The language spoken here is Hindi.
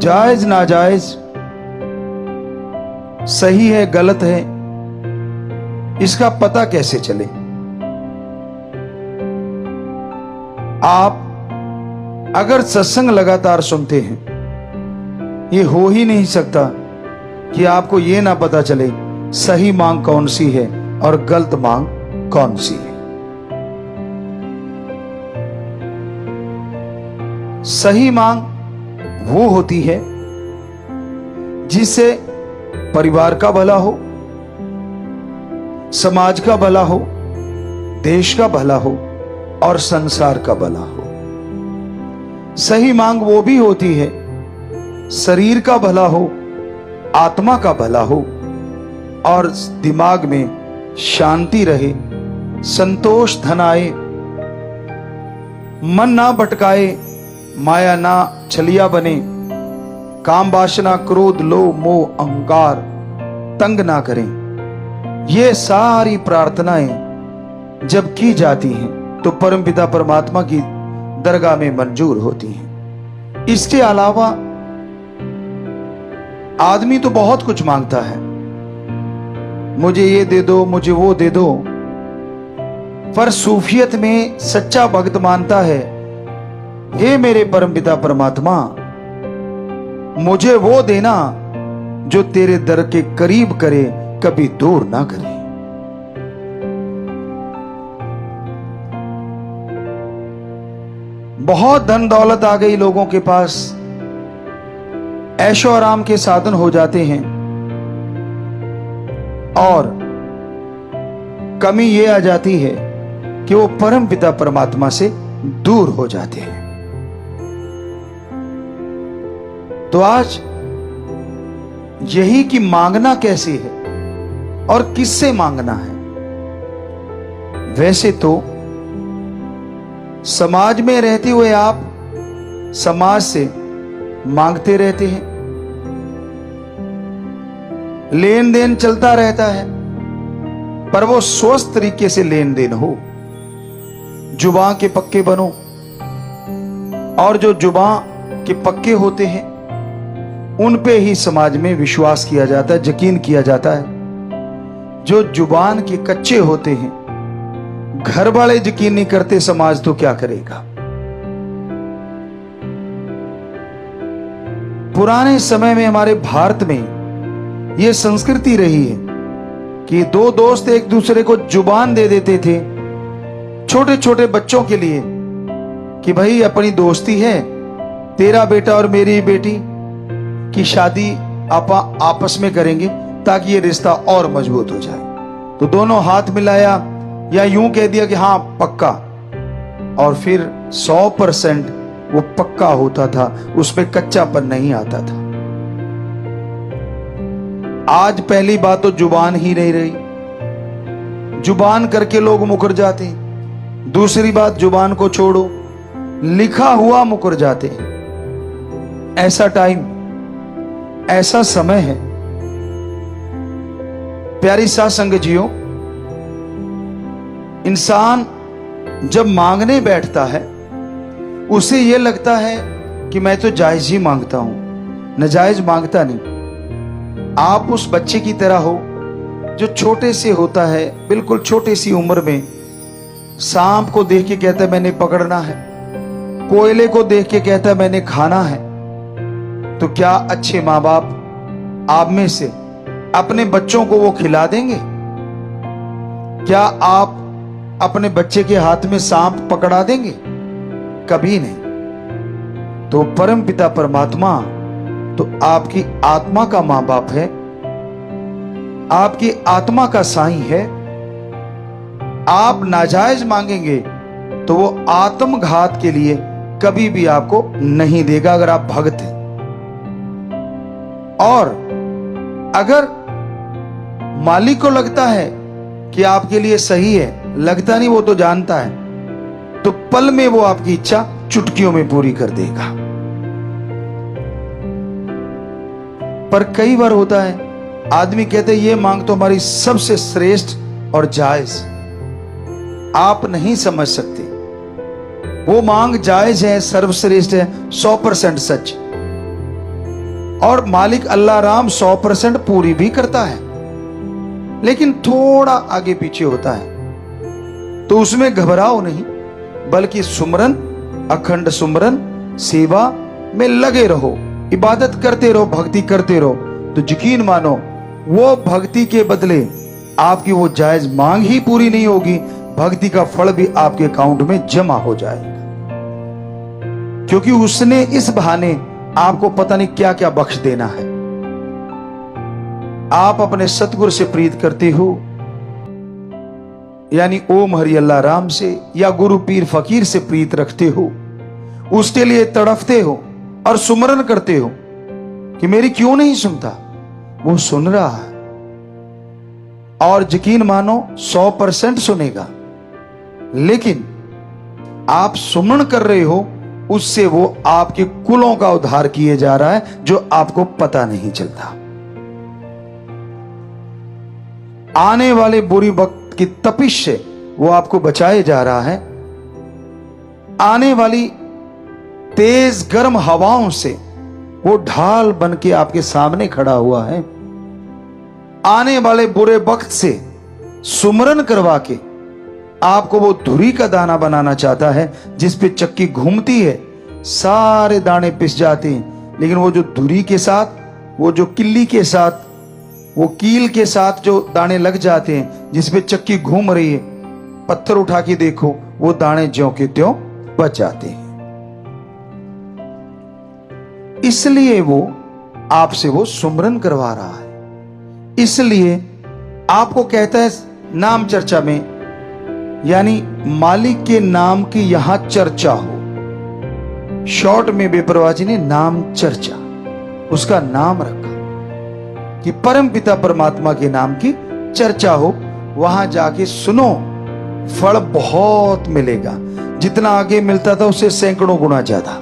जायज नाजायज, सही है गलत है, इसका पता कैसे चले? आप अगर सत्संग लगातार सुनते हैं, ये हो ही नहीं सकता कि आपको ये ना पता चले सही मांग कौन सी है और गलत मांग कौन सी है। सही मांग वो होती है जिससे परिवार का भला हो, समाज का भला हो, देश का भला हो और संसार का भला हो। सही मांग वो भी होती है शरीर का भला हो, आत्मा का भला हो और दिमाग में शांति रहे, संतोष धन आए, मन ना भटकाए, माया ना छलिया बने, काम वासना क्रोध लोभ मोह अहंकार तंग ना करें। ये सारी प्रार्थनाएं जब की जाती हैं तो परमपिता परमात्मा की दरगाह में मंजूर होती हैं। इसके अलावा आदमी तो बहुत कुछ मांगता है, मुझे ये दे दो, मुझे वो दे दो, पर सूफियत में सच्चा भक्त मानता है, हे मेरे परमपिता परमात्मा, मुझे वो देना जो तेरे दर के करीब करे, कभी दूर ना करे। बहुत धन दौलत आ गई लोगों के पास, ऐशो आराम के साधन हो जाते हैं और कमी ये आ जाती है कि वो परम पिता परमात्मा से दूर हो जाते हैं। तो आज यही कि मांगना कैसे है और किससे मांगना है। वैसे तो समाज में रहते हुए आप समाज से मांगते रहते हैं, लेन देन चलता रहता है, पर वो स्वस्थ तरीके से लेन देन हो। जुबान के पक्के बनो, और जो जुबान के पक्के होते हैं उन पे ही समाज में विश्वास किया जाता है, यकीन किया जाता है। जो जुबान के कच्चे होते हैं, घर वाले यकीन नहीं करते, समाज तो क्या करेगा। पुराने समय में हमारे भारत में यह संस्कृति रही है कि दो दोस्त एक दूसरे को जुबान दे देते थे छोटे छोटे बच्चों के लिए कि भाई अपनी दोस्ती है, तेरा बेटा और मेरी बेटी की शादी आपस में करेंगे ताकि ये रिश्ता और मजबूत हो जाए। तो दोनों हाथ मिलाया या यूं कह दिया कि हाँ पक्का, और फिर 100% वो पक्का होता था, उसमें कच्चापन नहीं आता था। आज पहली बात तो जुबान ही नहीं रही, जुबान करके लोग मुकर जाते हैं। दूसरी बात, जुबान को छोड़ो, लिखा हुआ मुकर जाते हैं। ऐसा टाइम, ऐसा समय है प्यारी साध संगत जियो, इंसान जब मांगने बैठता है उसे यह लगता है कि मैं तो जायज ही मांगता हूं, नाजायज मांगता नहीं। आप उस बच्चे की तरह हो जो छोटे से होता है, बिल्कुल छोटी सी उम्र में सांप को देख के कहता है मैंने पकड़ना है, कोयले को देख के कहता है मैंने खाना है। तो क्या अच्छे माँ बाप आप में से अपने बच्चों को वो खिला देंगे? क्या आप अपने बच्चे के हाथ में सांप पकड़ा देंगे? कभी नहीं। तो परम पिता परमात्मा तो आपकी आत्मा का मां बाप है, आपकी आत्मा का साईं है। आप नाजायज मांगेंगे तो वो आत्मघात के लिए कभी भी आपको नहीं देगा अगर आप भक्त हैं। और अगर मालिक को लगता है कि आपके लिए सही है, लगता नहीं, वो तो जानता है, तो पल में वो आपकी इच्छा चुटकियों में पूरी कर देगा। पर कई बार होता है आदमी कहते ये मांग तो हमारी सबसे श्रेष्ठ और जायज, आप नहीं समझ सकते। वो मांग जायज है, सर्वश्रेष्ठ है, 100% सच, और मालिक अल्लाह राम 100% पूरी भी करता है, लेकिन थोड़ा आगे पीछे होता है, तो उसमें घबराओ नहीं, बल्कि सुमरन, अखंड सुमरन सेवा में लगे रहो, इबादत करते रहो, भक्ति करते रहो। तो यकीन मानो वो भक्ति के बदले आपकी वो जायज मांग ही पूरी नहीं होगी, भक्ति का फल भी आपके अकाउंट में जमा हो जाएगा, क्योंकि उसने इस बहाने आपको पता नहीं क्या क्या बख्श देना है। आप अपने सतगुरु से प्रीत करते हो, यानी ओम हरि अल्लाह राम से या गुरु पीर फकीर से प्रीत रखते हो, उसके लिए तड़फते हो और सुमरन करते हो कि मेरी क्यों नहीं सुनता, वो सुन रहा है और यकीन मानो 100% सुनेगा। लेकिन आप सुमन कर रहे हो, उससे वो आपके कुलों का उद्धार किए जा रहा है, जो आपको पता नहीं चलता। आने वाले बुरी वक्त की तपिश से वो आपको बचाए जा रहा है, आने वाली तेज गर्म हवाओं से वो ढाल बन के आपके सामने खड़ा हुआ है, आने वाले बुरे वक्त से सुमरन करवा के आपको वो धुरी का दाना बनाना चाहता है, जिस पे चक्की घूमती है, सारे दाने पिस जाते हैं, लेकिन वो जो धुरी के साथ, वो जो किल्ली के साथ, वो कील के साथ जो दाने लग जाते हैं, जिस पे चक्की घूम रही है, पत्थर उठा के देखो, वो दाने ज्यों के त्यों बच जाते हैं। इसलिए वो आपसे वो सुमरन करवा रहा है, इसलिए आपको कहता है नाम चर्चा में, यानी मालिक के नाम की यहां चर्चा हो। शॉर्ट में बेपरवाह जी ने नाम चर्चा उसका नाम रखा कि परम पिता परमात्मा के नाम की चर्चा हो, वहां जाके सुनो, फल बहुत मिलेगा, जितना आगे मिलता था उससे सैकड़ों गुना ज्यादा।